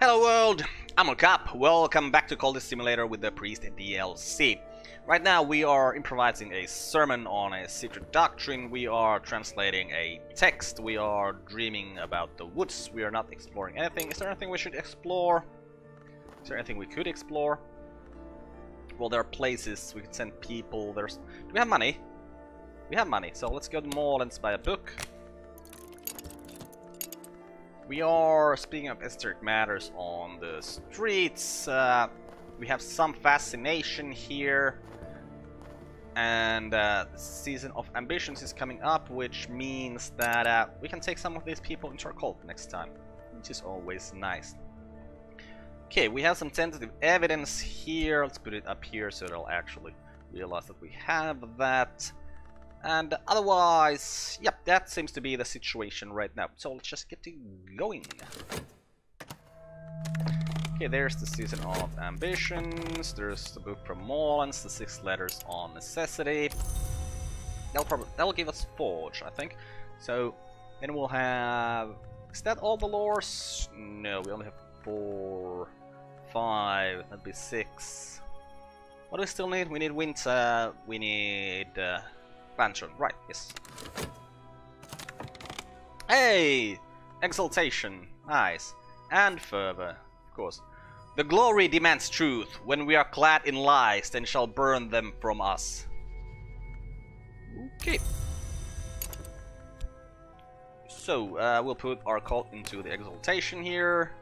Hello world, I'm Carp. Welcome back to Cultist Simulator with the Priest DLC. Right now we are improvising a sermon on a secret doctrine, we are translating a text, we are dreaming about the woods, we are not exploring anything. Is there anything we should explore? Is there anything we could explore? Well, there are places, we could send people, do we have money? We have money, so let's go to the mall and buy a book. We are, speaking of esoteric matters, on the streets. We have some fascination here. And the season of ambitions is coming up, which means that we can take some of these people into our cult next time, which is always nice. Okay, we have some tentative evidence here. Let's put it up here so they'll actually realize that we have that. And otherwise, yep, that seems to be the situation right now. So let's just get going. Okay, there's the season of ambitions. There's the book from Mullins, the 6 letters on necessity. That'll give us forge, I think. So then we'll have. Is that all the lores? No, we only have 4, 5. That'd be 6. What do we still need? We need winter. We need. Lantern, right, yes. Hey! Exaltation, nice. And fervor, of course. The glory demands truth. When we are clad in lies, then shall burn them from us. Okay. So, we'll put our cult into the exaltation here.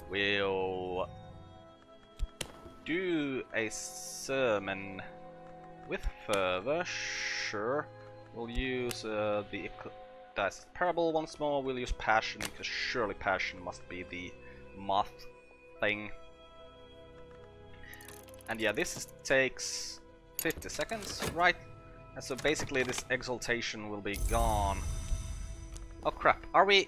We'll do a sermon with fervor, sure. We'll use the Dice Parable once more. We'll use passion, because surely passion must be the moth thing. And yeah, this takes 50 seconds, right? And so basically this exaltation will be gone. Oh crap, are we...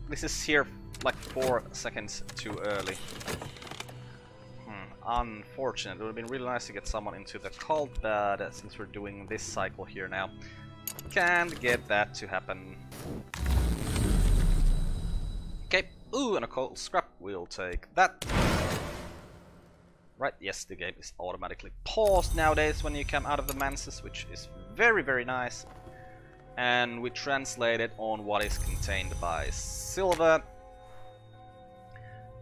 This is here like 4 seconds too early. Unfortunate. It would have been really nice to get someone into the cult, but since we're doing this cycle here now, can't get that to happen. Okay, ooh, and a cold scrap. We'll take that. Right, yes, the game is automatically paused nowadays when you come out of the manses, which is very, very nice. And we translate it on what is contained by Silver,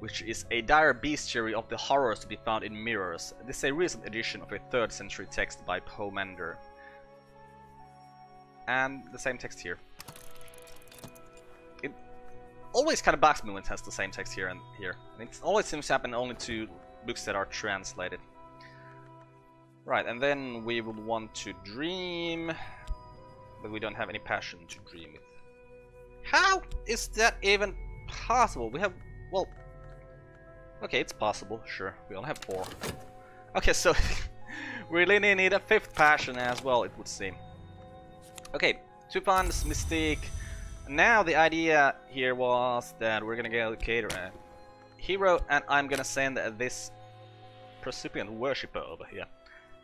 which is a dire bestiary of the horrors to be found in mirrors. This is a recent edition of a 3rd century text by Pomander. And the same text here. It always kind of bugs me when it has the same text here and here. And it always seems to happen only to books that are translated. Right, and then we would want to dream, but we don't have any passion to dream with. How is that even possible? We have, well... Okay, it's possible, sure. We only have 4. Okay, so we really need a 5th passion as well, it would seem. Okay, 2 funds, Mystique. Now the idea here was that we're gonna get a cater a hero, and I'm gonna send this Precipient Worshipper over here.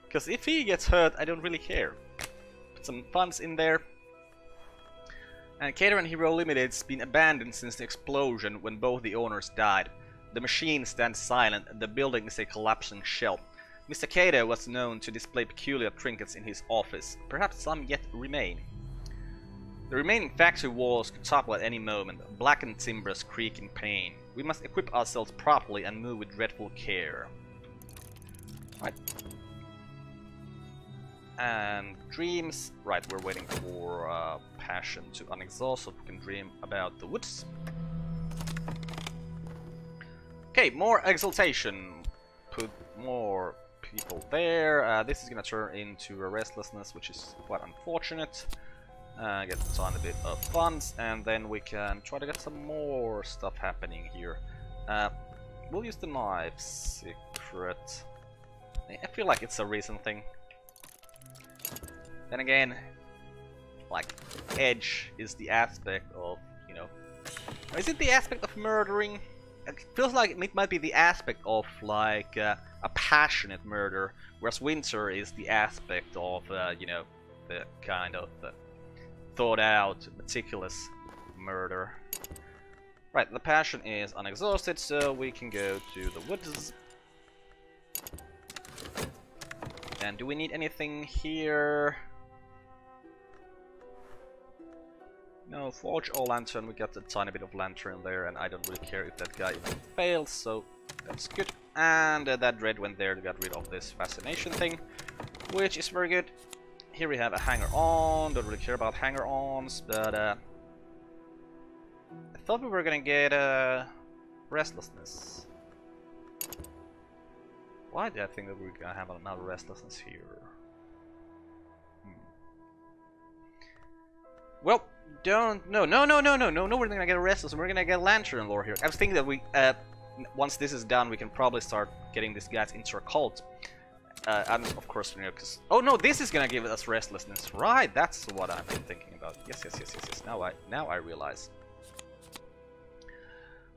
Because if he gets hurt, I don't really care. Put some funds in there. And Cater and Hero Limited's been abandoned since the explosion when both the owners died. The machine stands silent, and the building is a collapsing shell. Mr. Cater was known to display peculiar trinkets in his office. Perhaps some yet remain. The remaining factory walls could topple at any moment. Blackened timbers creak in pain. We must equip ourselves properly and move with dreadful care. Right. And dreams. Right, we're waiting for passion to unexhaust so we can dream about the woods. Okay, more exaltation. Put more people there. This is gonna turn into a restlessness, which is quite unfortunate. Get a tiny bit of funds, and then we can try to get some more stuff happening here. We'll use the knife secret. I feel like it's a recent thing. Then again, like, edge is the aspect of, you know... Is it the aspect of murdering? It feels like it might be the aspect of, like, a passionate murder, whereas winter is the aspect of, you know, the kind of thought-out, meticulous murder. Right, the passion is unexhausted, so we can go to the woods. And do we need anything here? No, forge or lantern. We got a tiny bit of lantern there, and I don't really care if that guy even fails, so that's good. And that dread went there to get rid of this fascination thing, which is very good. Here we have a hanger-on. Don't really care about hanger-ons, but I thought we were gonna get restlessness. Why did I think that we were gonna have another restlessness here? Well, no, we're gonna get a restless. We're gonna get lantern lore here. I was thinking that we, once this is done, we can probably start getting these guys into our cult. And of course, you know, because oh no, this is gonna give us restlessness, right? That's what I'm thinking about. Yes. Now I realize.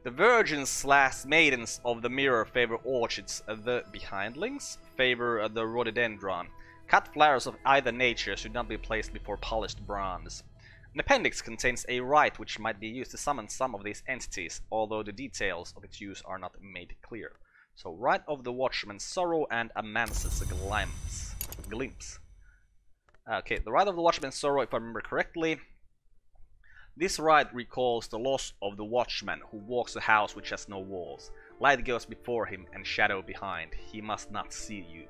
The virgins / maidens of the mirror favor orchids. The behindlings favor the rhododendron. Cut flowers of either nature should not be placed before polished bronze. An appendix contains a rite which might be used to summon some of these entities, although the details of its use are not made clear. So, Rite of the Watchman's Sorrow and Amance's Glimpse. Okay, the Rite of the Watchman's Sorrow, if I remember correctly. This rite recalls the loss of the watchman who walks a house which has no walls. Light goes before him and shadow behind. He must not see you.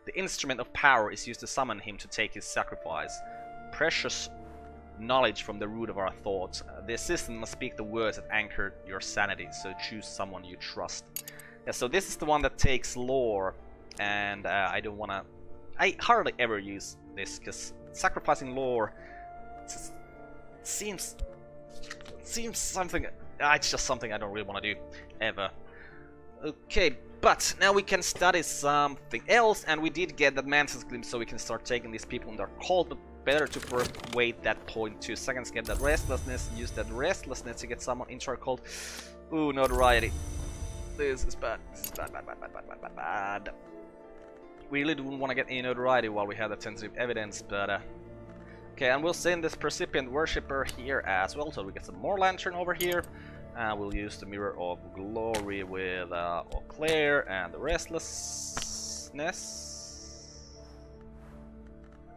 The instrument of power is used to summon him to take his sacrifice. Precious knowledge from the root of our thoughts. The assistant must speak the words that anchor your sanity, so choose someone you trust. Yeah, so this is the one that takes lore, and I don't wanna... I hardly ever use this, because sacrificing lore seems something... it's just something I don't really want to do, ever. Okay, but now we can study something else, and we did get the Mance's Glimpse, so we can start taking these people in their cult, but better to first wait that 0.2 seconds, get that restlessness, use that restlessness to get someone into our cult. Ooh, notoriety. This is bad. This is bad. We really don't want to get any notoriety while we have the tentative evidence, but okay, and we'll send this percipient worshipper here as well, so we get some more lantern over here. We'll use the Mirror of Glory with Eau Claire and the restlessness.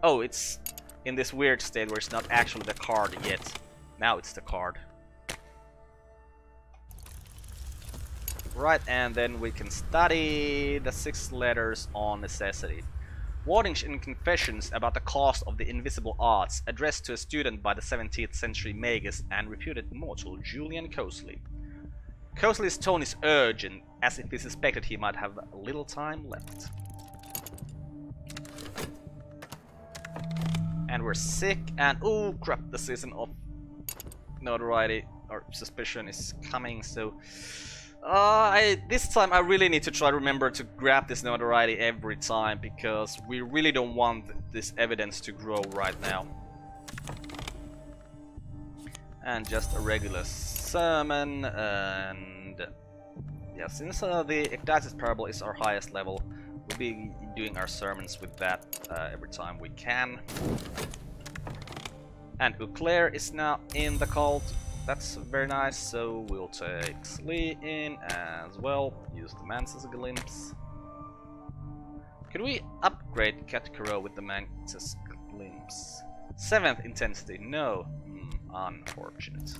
Oh, it's in this weird state where it's not actually the card yet. Now it's the card. Right, and then we can study the 6 letters on necessity. Warnings and confessions about the cost of the invisible arts, addressed to a student by the 17th century magus and reputed mortal Julian Cosley. Cosley's tone is urgent, as if he suspected he might have little time left. And we're sick, and oh crap, the season of notoriety or suspicion is coming, so this time I really need to try to remember to grab this notoriety every time, because we really don't want this evidence to grow right now. And just a regular sermon, and yeah, since the Ecdysis Parable is our highest level, we'll be doing our sermons with that every time we can. And Eau Claire is now in the cult. That's very nice, so we'll take Slee in as well. Use the Mance's Glimpse. Could we upgrade Katkuro with the Mance's Glimpse? 7th intensity, no. Unfortunate.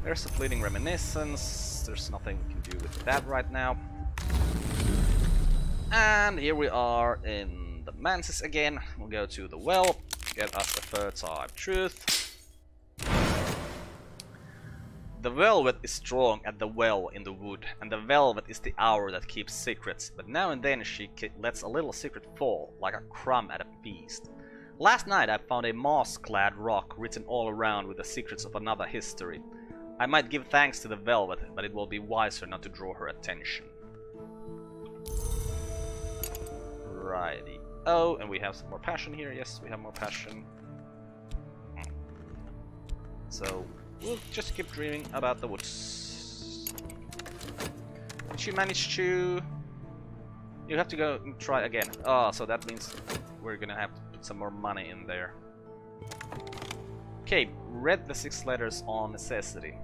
There's a fleeting reminiscence. There's nothing we can do with that right now. And here we are in the Mance's again. We'll go to the well. Get us a fertile truth. The velvet is strong at the well in the wood, and the velvet is the hour that keeps secrets, but now and then she lets a little secret fall, like a crumb at a feast. Last night I found a moss-clad rock written all around with the secrets of another history. I might give thanks to the velvet, but it will be wiser not to draw her attention. Righty. Oh, and we have some more passion here. Yes, we have more passion. So, we'll just keep dreaming about the woods. Did she manage to... You have to go and try again. Oh, so that means we're gonna have to put some more money in there. Okay, read the 6 letters on necessity.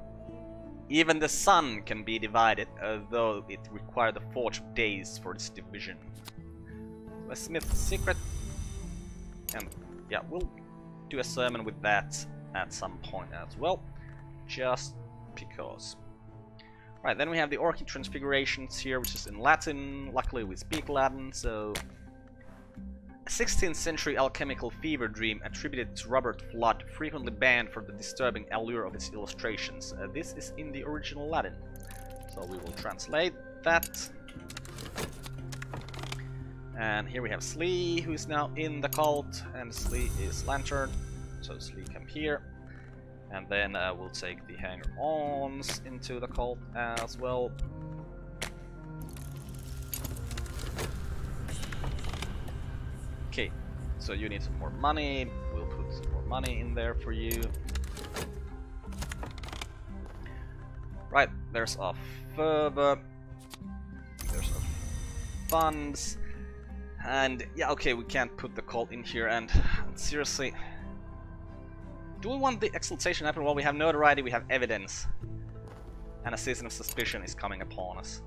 Even the sun can be divided, although it required the forge of days for its division. A smith's secret. And yeah, we'll do a sermon with that at some point as well. Just because. Right, then we have the Orchid Transfigurations here, which is in Latin. Luckily we speak Latin, so... A 16th century alchemical fever dream attributed to Robert Flood, frequently banned for the disturbing allure of its illustrations. This is in the original Latin, so we will translate that. And here we have Slee, who is now in the cult, and Slee is Lantern, so Slee come here. And then we'll take the hanger-ons into the cult as well. Okay, so you need some more money. We'll put some more money in there for you. Right, there's a fervor. There's a funds. And yeah, okay, we can't put the cult in here. And seriously, do we want the exaltation to happen? Well, we have notoriety, we have evidence. And a season of suspicion is coming upon us.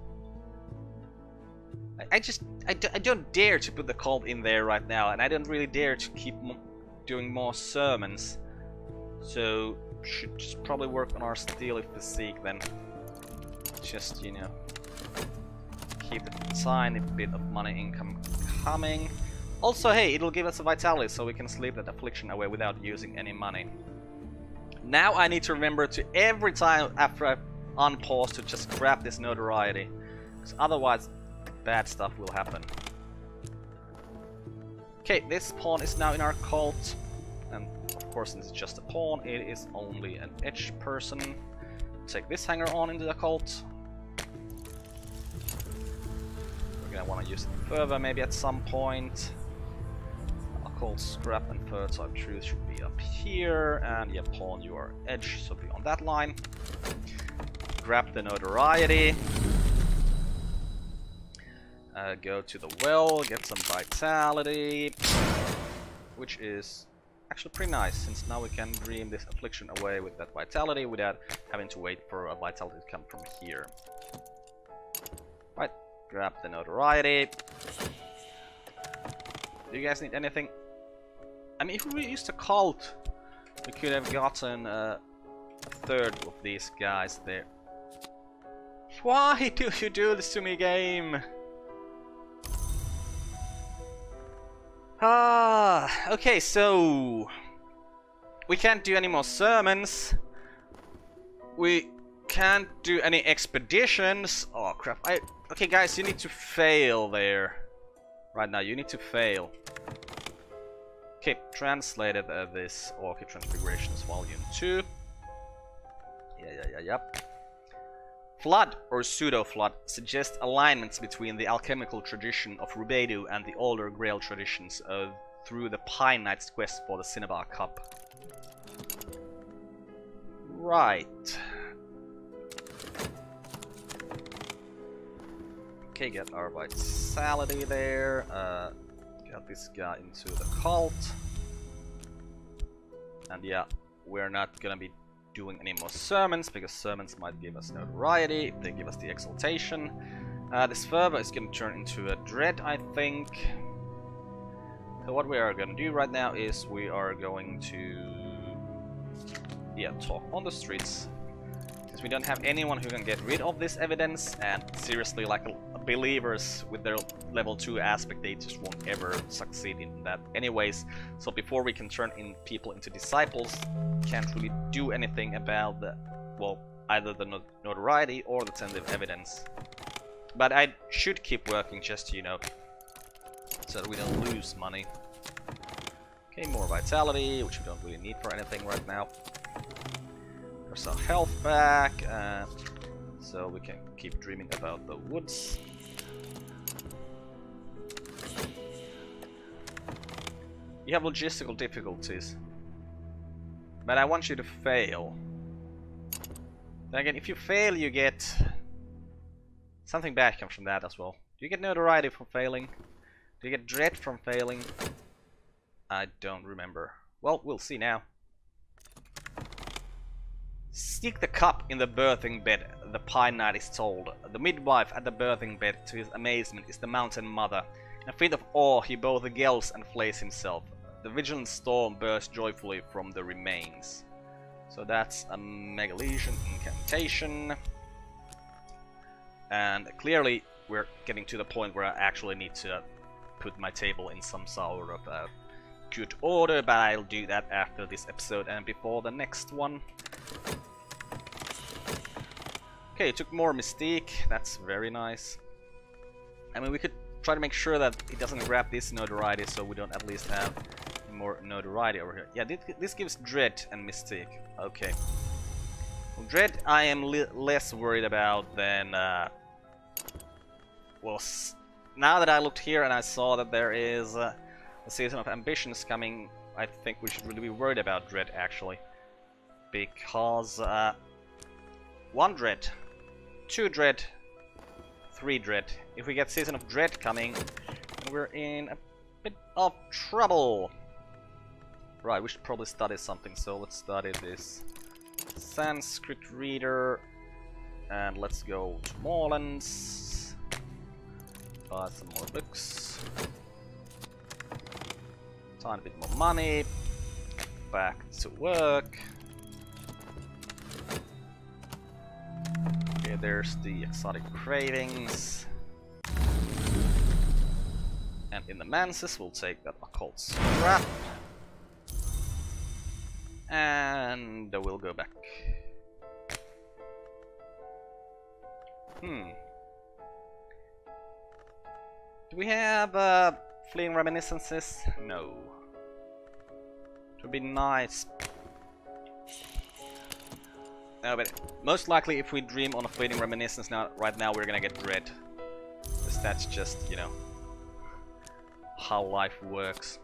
I don't dare to put the cult in there right now, and I don't really dare to keep doing more sermons. So, should just probably work on our steely physique then. Just, you know, keep a tiny bit of money income coming. Also, hey, it'll give us a vitality, so we can sleep that affliction away without using any money. Now I need to remember to every time after I unpause to just grab this notoriety, because otherwise bad stuff will happen. Okay, this pawn is now in our cult, and of course this is just a pawn, it is only an edge person. Take this hanger on into the cult. We're gonna want to use it further maybe at some point. Cult scrap and fertile truth should be up here, and yeah, pawn your edge, so be on that line. Grab the notoriety. Go to the well, get some vitality, which is actually pretty nice, since now we can dream this affliction away with that vitality without having to wait for a vitality to come from here. Right, grab the notoriety. Do you guys need anything? I mean, if we used a cult, we could have gotten a third of these guys there. Why do you do this to me, game? Okay, so we can't do any more sermons. We can't do any expeditions. Oh crap! Okay, guys, you need to fail there. Right now, you need to fail. Okay, translated this Orchid Transfigurations Volume 2. Yep. Flood, or pseudo-flood, suggests alignments between the alchemical tradition of Rubedu and the older Grail traditions through the Pine Knight's quest for the Cinnabar Cup. Right. Okay, get our vitality there. Got this guy into the cult. And yeah, we're not gonna be doing any more sermons, because sermons might give us notoriety if they give us the exaltation. This fervor is gonna turn into a dread, I think. So what we are gonna do right now is we are going to talk on the streets. Since we don't have anyone who can get rid of this evidence, and seriously, like believers with their level 2 aspect, they just won't ever succeed in that anyways. So before we can turn in people into disciples, can't really do anything about the, well, either the notoriety or the tentative evidence. But I should keep working just, you know, so that we don't lose money. Okay, more vitality, which we don't really need for anything right now. There's our health back, so we can keep dreaming about the woods. You have logistical difficulties, but I want you to fail. Then again, if you fail, you get something bad comes from that as well. Do you get notoriety from failing? Do you get dread from failing? I don't remember. Well, we'll see now. Stick the cup in the birthing bed, the Pine Knight is told. The midwife at the birthing bed, to his amazement, is the Mountain Mother. In a fit of awe, he both yells and flays himself. The vigilant storm bursts joyfully from the remains. So that's a Mega Legion incantation. And clearly we're getting to the point where I actually need to put my table in some sort of good order, but I'll do that after this episode and before the next one. Okay, it took more Mystique, that's very nice. I mean, we could try to make sure that it doesn't grab this notoriety, so we don't at least have more notoriety over here. Yeah, this gives Dread and Mystique. Okay. Well, Dread I am less worried about than... well, now that I looked here and I saw that there is a Season of Ambitions coming, I think we should really be worried about Dread, actually. Because 1 Dread, 2 Dread, 3 Dread. If we get Season of Dread coming, we're in a bit of trouble. Right, we should probably study something, so let's study this Sanskrit reader. And let's go to Moorlands. Buy some more books. Tiny bit more money. Back to work. Okay, there's the exotic cravings. And in the manses we'll take that occult scrap. And we'll go back. Do we have fleeting reminiscences? No. It would be nice. No, but most likely if we dream on a fleeting reminiscence right now we're gonna get Dread. Because that's just, you know, how life works.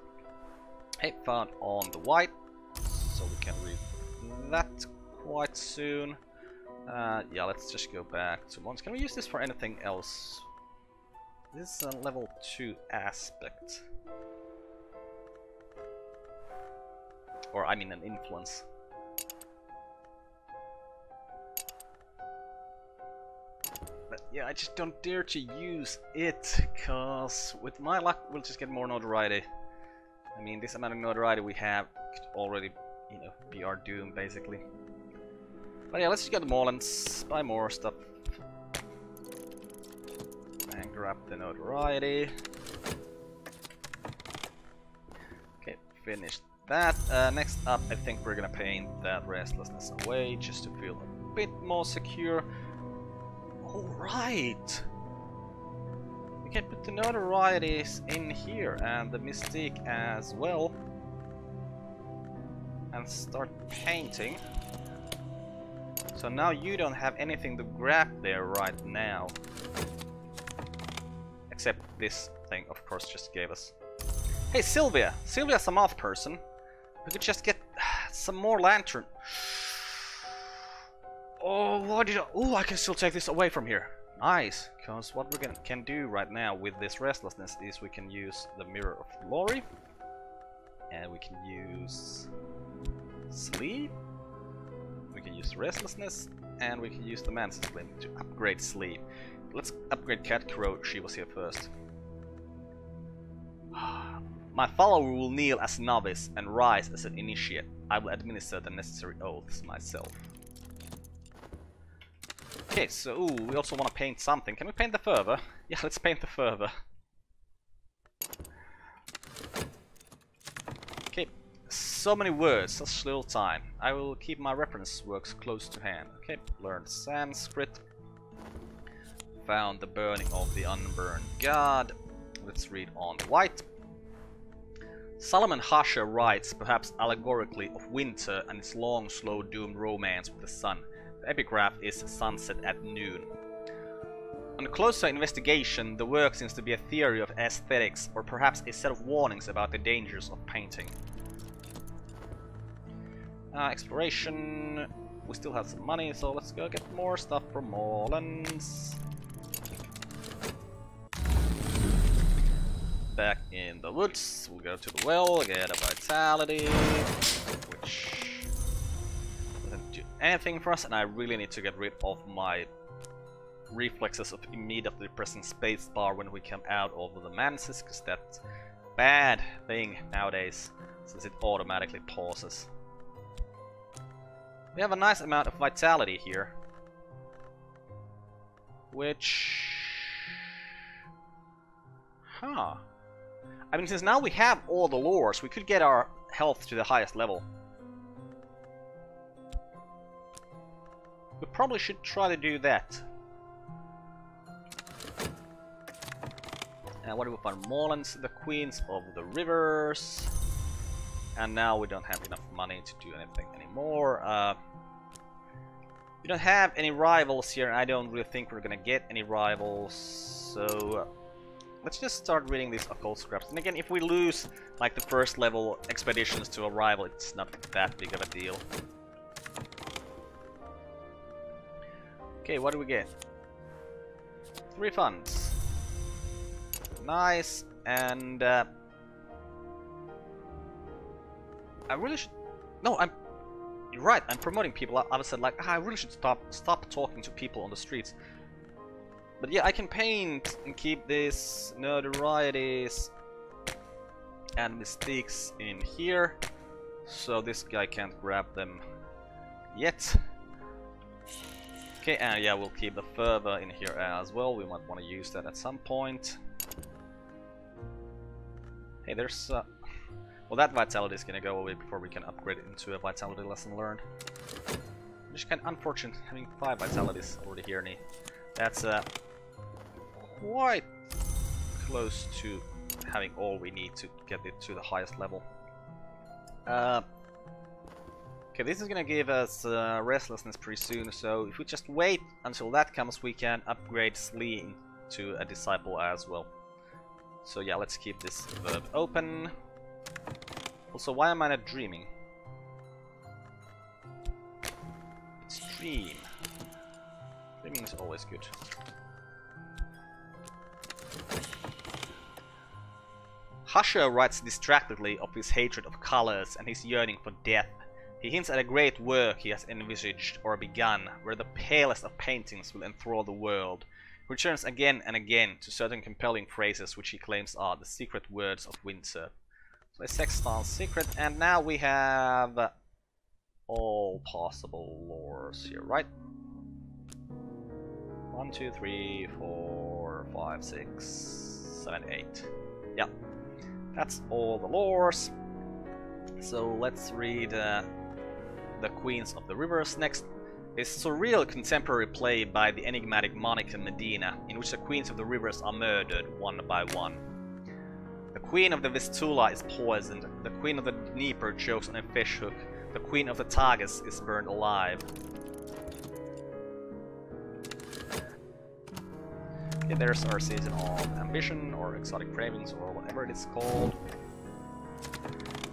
Hey, found on the white. So we can read that quite soon. Yeah, let's just go back to once. Can we use this for anything else? This is a level 2 aspect. Or, I mean, an influence. But yeah, I just don't dare to use it, cause with my luck we'll just get more notoriety. I mean, this amount of notoriety we have could already, you know, be our doom, basically. But yeah, let's just go to Moorlands, buy more stuff. And grab the notoriety. Okay, finished that. Next up, I think we're gonna paint that restlessness away, just to feel a bit more secure. Alright! We can put the notorieties in here, and the Mystique as well. And start painting. So now you don't have anything to grab there right now. Except this thing, of course, just gave us... Hey, Sylvia! Sylvia's a moth person. We could just get some more lantern. Oh, what did I... Oh, I can still take this away from here. Nice, because what we can do right now with this restlessness is we can use the Mirror of Glory. And we can use... Sleep. We can use Restlessness, and we can use the Man's Flame to upgrade Sleep. Let's upgrade Cat Crow, she was here first. My follower will kneel as novice and rise as an initiate. I will administer the necessary oaths myself. Okay, so ooh, we also want to paint something. Can we paint the fervor? Yeah, let's paint the fervor. Okay, so many words, such little time. I will keep my reference works close to hand. Okay, learned Sanskrit. Found the burning of the unburned god. Let's read on white. Solomon Hasher writes, perhaps allegorically, of winter and its long, slow, doomed romance with the sun. The epigraph is sunset at noon. On closer investigation, the work seems to be a theory of aesthetics, or perhaps a set of warnings about the dangers of painting. Exploration. We still have some money, so let's go get more stuff from Moorlands. Back in the woods, we'll go to the well, get a vitality, which doesn't do anything for us, and I really need to get rid of my reflexes of immediately pressing spacebar when we come out of the mantis, because that's bad thing nowadays, since it automatically pauses. We have a nice amount of vitality here, which... Huh. I mean, since now we have all the lures, we could get our health to the highest level. We probably should try to do that. And what do we find? Moorlands, the queens of the rivers. And now we don't have enough money to do anything anymore. We don't have any rivals here, and I don't really think we're gonna get any rivals. So let's just start reading these occult scraps. And again, if we lose like the first level expeditions to a rival, it's not that big of a deal. Okay, what do we get? 3 funds. Nice, and I really should... No, you're right, I'm promoting people. I was said like, I really should stop talking to people on the streets. But yeah, I can paint and keep this notorieties and mystiques in here, so this guy can't grab them yet. Okay, and yeah, we'll keep the fervor in here as well. We might want to use that at some point. Hey, there's well, that vitality is gonna go away before we can upgrade it into a vitality lesson learned. Which is kind of unfortunate, having 5 vitalities already here. That's quite close to having all we need to get it to the highest level. Okay, this is gonna give us restlessness pretty soon, so if we just wait until that comes, we can upgrade Sleen to a disciple as well. So yeah, let's keep this verb open. Also, why am I not dreaming? Let's dream. Dreaming is always good. Husher writes distractedly of his hatred of colors and his yearning for death. He hints at a great work he has envisaged or begun, where the palest of paintings will enthrall the world. He returns again and again to certain compelling phrases which he claims are the secret words of winter. So a Sexton's secret, and now we have all possible lores here, right? 1, 2, 3, 4, 5, 6, 7, 8. Yeah, that's all the lores. So let's read the Queens of the Rivers next. A surreal contemporary play by the enigmatic Monica Medina, in which the Queens of the Rivers are murdered one by one. The Queen of the Vistula is poisoned, the Queen of the Dnieper chokes on a fishhook, the Queen of the Tagus is burned alive. Okay, there's our season of ambition, or exotic cravings, or whatever it is called.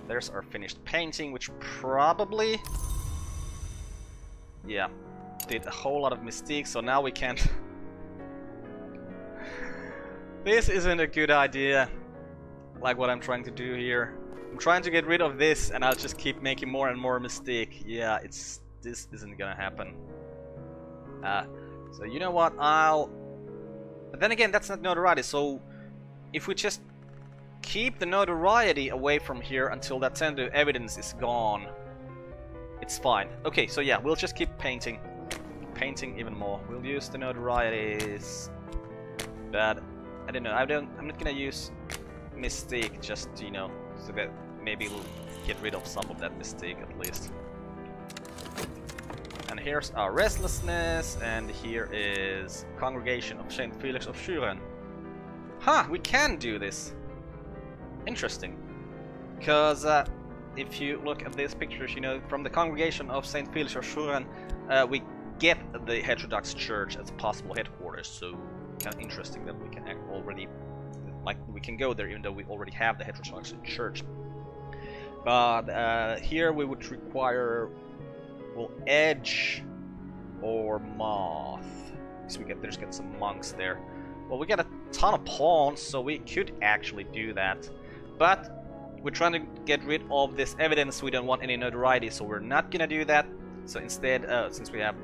There's our finished painting, which probably... yeah, did a whole lot of mistakes, so now we can't... This isn't a good idea, like what I'm trying to do here. I'm trying to get rid of this, and I'll just keep making more and more mistake. Yeah, this isn't gonna happen. So you know what, But then again, that's not notoriety, so if we just keep the notoriety away from here until that tentative evidence is gone, it's fine. Okay, so yeah, we'll just keep painting even more. We'll use the notorieties, but I don't know. I'm not gonna use Mystique, just, you know, so that maybe we'll get rid of some of that Mystique at least. And here's our restlessness, and here is Congregation of Saint Felix of Schuren. Huh, we can do this. Interesting, because if you look at these pictures, you know, from the Congregation of Saint Felix of Schuren, we get the Heterodox Church as possible headquarters. So kind of interesting that we can already, like, we can go there even though we already have the Heterodox Church. But here we would require, well, Edge or Moth. So we get some monks there. Well, we got a ton of pawns, so we could actually do that. But we're trying to get rid of this evidence. We don't want any notoriety, so we're not gonna do that. So instead, since we have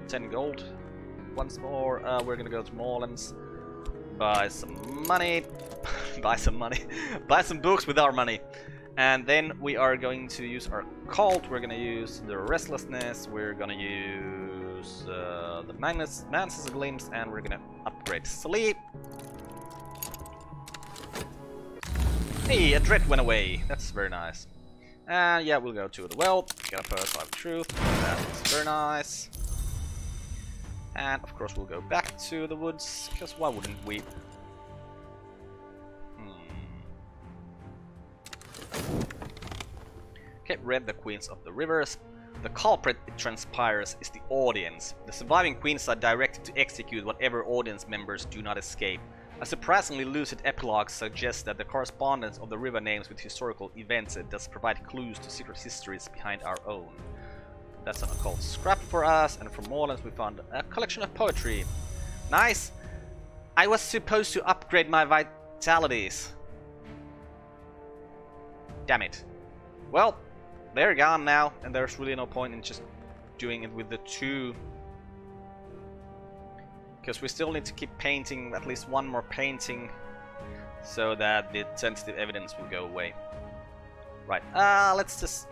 10 gold once more, we're gonna go to Morlands, buy some money, buy some money, buy some books with our money. And then we are going to use our cult, we're gonna use the restlessness, we're gonna use the Mantis glimpse, and we're gonna upgrade sleep. Hey, a dread went away, that's very nice. And yeah, we'll go to the well, get a first life truth, that's very nice. And of course we'll go back to the woods, because why wouldn't we? Okay, read the Queens of the Rivers. The culprit, it transpires, is the audience. The surviving queens are directed to execute whatever audience members do not escape. A surprisingly lucid epilogue suggests that the correspondence of the river names with historical events does provide clues to secret histories behind our own. That's an occult scrap for us, and from Morlands we found a collection of poetry. Nice! I was supposed to upgrade my vitalities. Damn it. Well, they're gone now, and there's really no point in just doing it with the 2. Because we still need to keep painting, at least one more painting, so that the sensitive evidence will go away. Right, let's just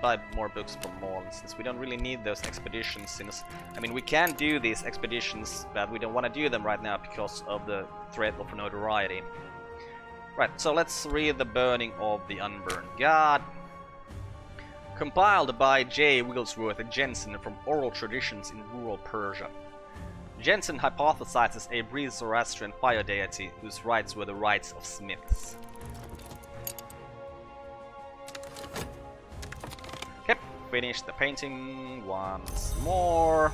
buy more books from Morlands, since we don't really need those expeditions, since, I mean, we can do these expeditions, but we don't want to do them right now because of the threat of notoriety. Right, so let's read The Burning of the Unburned God. Compiled by J. Wigglesworth and Jensen from Oral Traditions in Rural Persia. Jensen hypothesizes a brief Zoroastrian fire deity whose rites were the rites of smiths. Okay, finish the painting once more.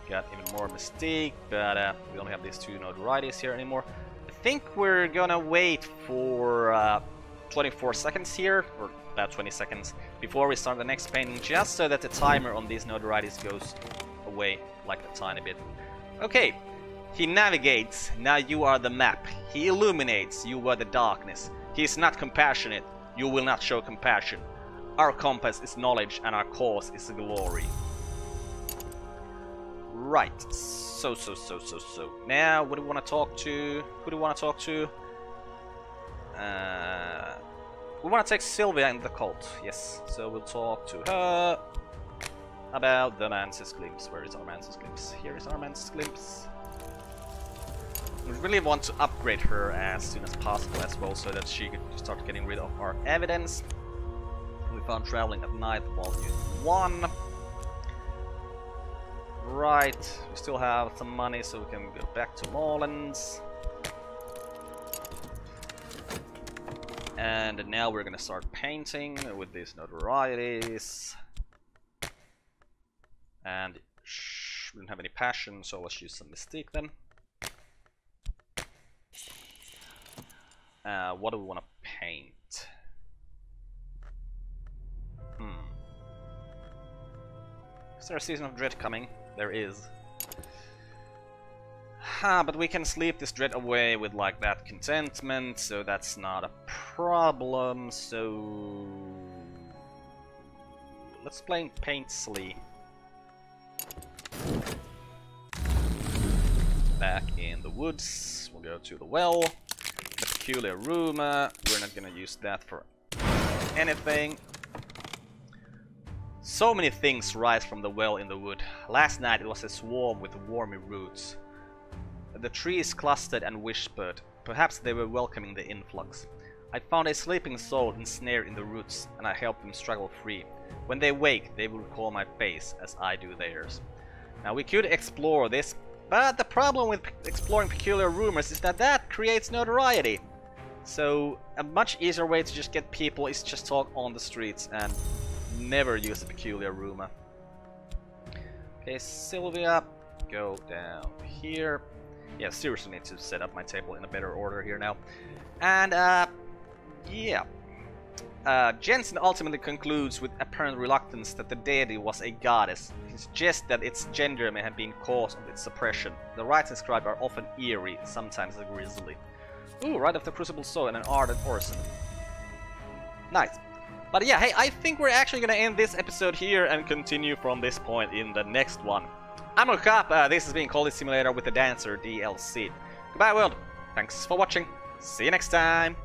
Got even more mystique, but we don't have these 2 notorieties here anymore. I think we're gonna wait for 24 seconds here, or about 20 seconds, before we start the next painting, just so that the timer on these notorieties goes away like a tiny bit. Okay, he navigates, now you are the map. He illuminates, you are the darkness. He is not compassionate, you will not show compassion. Our compass is knowledge and our cause is glory. Right, so. Now, what do we want to talk to? Who do we want to talk to? We want to take Sylvia in the cult, yes. So we'll talk to her about the Mantis glimpse. Where is our Mantis glimpse? Here is our Mantis glimpse. We really want to upgrade her as soon as possible as well, so that she could start getting rid of our evidence. We found Traveling at Night, Volume 1. Right, we still have some money, so we can go back to Morlands. And now we're gonna start painting with these notorieties. And we don't have any passion, so let's use some mystique then. What do we want to paint? Is there a Season of Dread coming? There is. But we can sleep this dread away with like that contentment, so that's not a problem. So let's paint sleep. Back in the woods, we'll go to the well. The peculiar rumor, we're not gonna use that for anything. So many things rise from the well in the wood. Last night it was a swarm with wormy roots. The trees clustered and whispered. Perhaps they were welcoming the influx. I found a sleeping soul ensnared in the roots, and I helped them struggle free. When they wake, they will recall my face as I do theirs. Now we could explore this, but the problem with exploring peculiar rumors is that that creates notoriety. So a much easier way to just get people is just talk on the streets and never use a peculiar rumor. Okay, Sylvia, go down here. Yeah, seriously need to set up my table in a better order here now. And yeah. Jensen ultimately concludes with apparent reluctance that the deity was a goddess. He suggests that its gender may have been cause of its suppression. The rites inscribed are often eerie, sometimes grisly. Ooh, Rite of the Crucible Soul and an ardent orison. Nice. But yeah, hey, I think we're actually gonna end this episode here and continue from this point in the next one. I'm Carp, this has been Cultist Simulator with the Dancer DLC. Goodbye world, thanks for watching, see you next time!